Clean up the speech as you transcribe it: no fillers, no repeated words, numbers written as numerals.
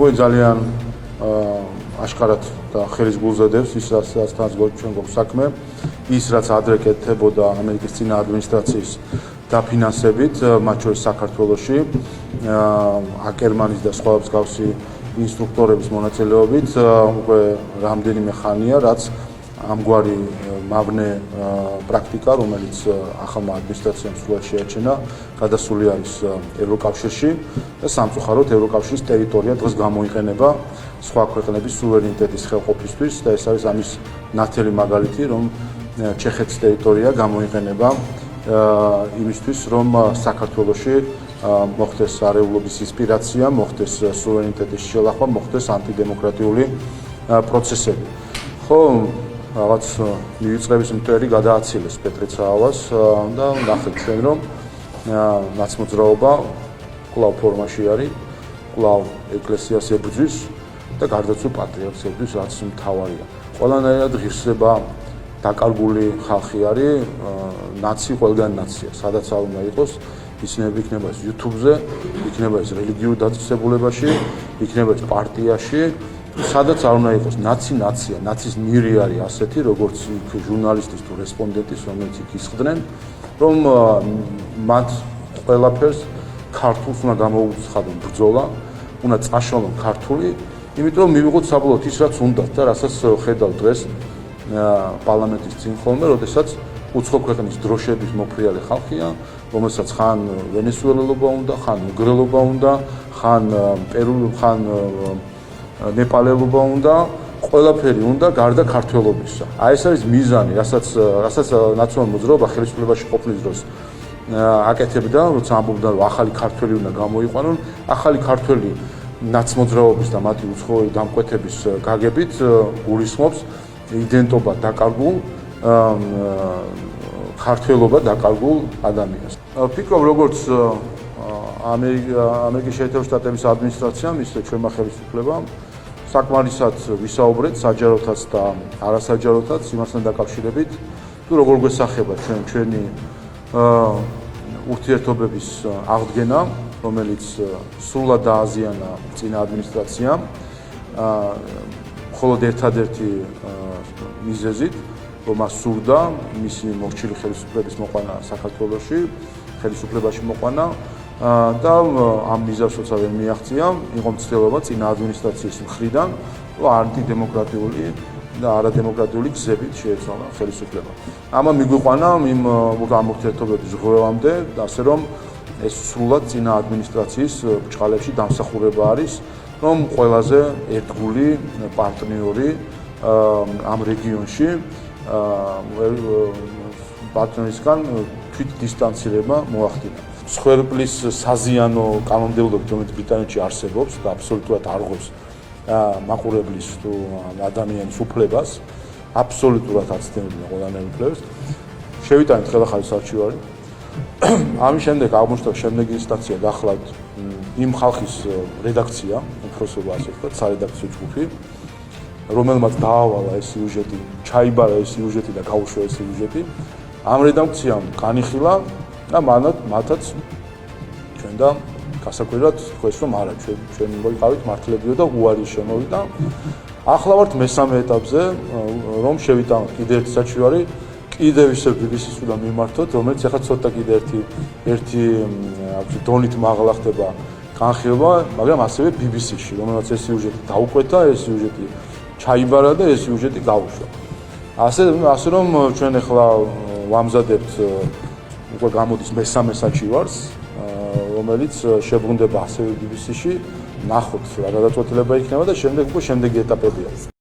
მეგობარი ძალიან აშკარად და ხელის გულზე დევს ის რასაც ჩვენ გვაქვს საქმე, ის რაც ადრე კეთდებოდა ამერიკის წინა ადმინისტრაციის დაფინანსებით, მათ შორის საქართველოში, აკერმანის და სხვა მსგავსი ინსტრუქტორების მონაწილეობით უკვე რამდენიმე ხანია, რაც ამგვარი მავნე პრაქტიკა, რომელიც ახალმა ადმინისტრაციამ სრულად შეაჩერა, გადასული არის ევროკავშირში და სამწუხაროდ ევროკავშირის ტერიტორია დღეს გამოიყენება სხვა ქვეყნების სუვერენიტეტის ხელყოფისთვის და ეს არის ამის ნათელი მაგალითი, რომ ჩეხეთის ტერიტორია გამოიყენება იმისთვის, რომ საქართველოში მოხდეს არეულობის ინსპირაცია, მოხდეს სუვერენიტეტის შელახვა, მოხდეს ანტიდემოკრატიული პროცესები. ხო, რაღაც მივიწყების მტერი გადააცილეს პეტრიცაავას და ნახეთ ჩვენ, რომ ნაცმოძრაობა კვლავ ფორმაში არის, კვლავ ეკლესიას ებრძვის და გარდაცვლილ პატრიარქს ებრძვის, რაც მთავარია. ყველანაირად ღირსება დაკარგული ხალხი არის, ნაცი ყველგან ნაცია, სადაც არ უნდა იყოს, იქნება ეს YouTube-ზე, იქნება ეს რელიგიურ დაწესებულებაში, იქნება ეს პარტიაში, სადაც არ უნდა იყოს ნაცია, ნაცის ნირი არის ასეთი, როგორც იქ ჟურნალისტის თუ რესპონდენტის, რომელიც იქ ისხდნენ, რომ მათ ყველაფერს ქართულს უნდა გამოუცხადონ ბრძოლა, უნდა წაშალონ ქართული, იმიტომ რომ მივიღოთ საბოლოოდ ის რაც უნდათ და რასაც ხედავ დღეს პარლამენტის წინ ხოლმე, როდესაც უცხო ქვეყნის დროშების მოფრიალი ხალხია, რომელსაც ხან ვენესუელელობა უნდა, ხან უნგრელობა უნდა, ხან ნეპალელობა უნდა, ყველაფერი უნდა გარდა ქართველობისა. აი ეს არის მიზანი, რასაც ნაციონალური მოძრაობა ხელისუფლებაში ყოფნის დროს აკეთებდა, როცა ამბობდა, რომ ახალი ქართველი უნდა გამოიყვანონ, ახალი ქართველი ნაცმოძრაობის და მათი უცხოური დამკვეთების გაგებით გულისხმობს იდენტობა დაკარგულ, ქართველობა დაკარგულ ადამიანს. ვფიქრობ, როგორც ამერიკის შეერთებული შტატების ადმინისტრაციამ, ისე ჩვენმა ხელისუფლებამ საკმარისად ვისაუბრეთ საჯაროთაც და არასაჯაროთაც იმასთან დაკავშირებით, თუ როგორ გვესახება ჩვენი ურთიერთობების აღდგენა, რომელიც სრულად დააზიანა წინა ადმინისტრაციამ, მხოლოდ ერთადერთი მიზეზით, რომ მას სურდა მისი მორჩილი ხელისუფლების მოყვანა საქართველოში, ხელისუფლებაში მოყვანა და ამ მიზეზსაც ვერ მიაღწია, იყო მცდელობა წინა ადმინისტრაციის მხრიდან, რომ ანტიდემოკრატიული და არადემოკრატიული გზებით შეეცვალა ხელისუფლება. ამან მიგვიყვანა იმ ურთიერთობების ჟღერამდე, ასე რომ ეს სრულად წინა ადმინისტრაციის ბრჭყალებში დამსახურება არის, რომ ყველაზე ერთგული პარტნიორი ამ რეგიონში პარტნიორისგან თვით დისტანცირება მოახდინა. მსხვერპლის საზიანო კანონმდებლობით, რომელიც ბრიტანეთში არსებობს და აბსოლუტურად არღვევს მაყურებლის თუ ადამიანის უფლებას, აბსოლუტურად აცდენებია ყველანაირ უფლებას. შევიტანეთ ხელახალი საარჩივარი. ამის შემდეგ აღმოჩნდა შემდეგი ინსტანცია დაახლოებით იმ ხალხის რედაქცია, უფროსობა ასე ვთქვათ, სარედაქციო ჯგუფი, რომელმაც დაავალა ეს სიუჟეტი, ჩაიბარა ეს სიუჟეტი და გაუშვა ეს სიუჟეტი. ამ რედაქციამ განიხილა და მათაც ჩვენ და გასაკვირად თქვეს, რომ არა, ჩვენ მოიყავით მართლებიო და უარი შემოვიდა. ახლა ვართ მესამე ეტაპზე, რომ შევიტანოთ კიდე ერთი საჩივარი, კიდევ ისე BBC-ს უნდა მიმართოთ, რომელიც ახლა ცოტა კიდე ერთი დონით მაღლა ხდება განხილვა, მაგრამ ასევე BBC-ში, რომელსაც ეს სიუჟეტი დაუკვეთა, ეს სიუჟეტი ჩაიბარა და ეს სიუჟეტი გაუშვა. ასე რომ ჩვენ ახლა ვამზადებთ უკვე გამოდის მესამე საჩივარს, რომელიც შებრუნდება ასევე BBC-ში, ნახოთ რა გადაწყვეტილება იქნება და შემდეგ უკვე შემდეგი ეტაპებია.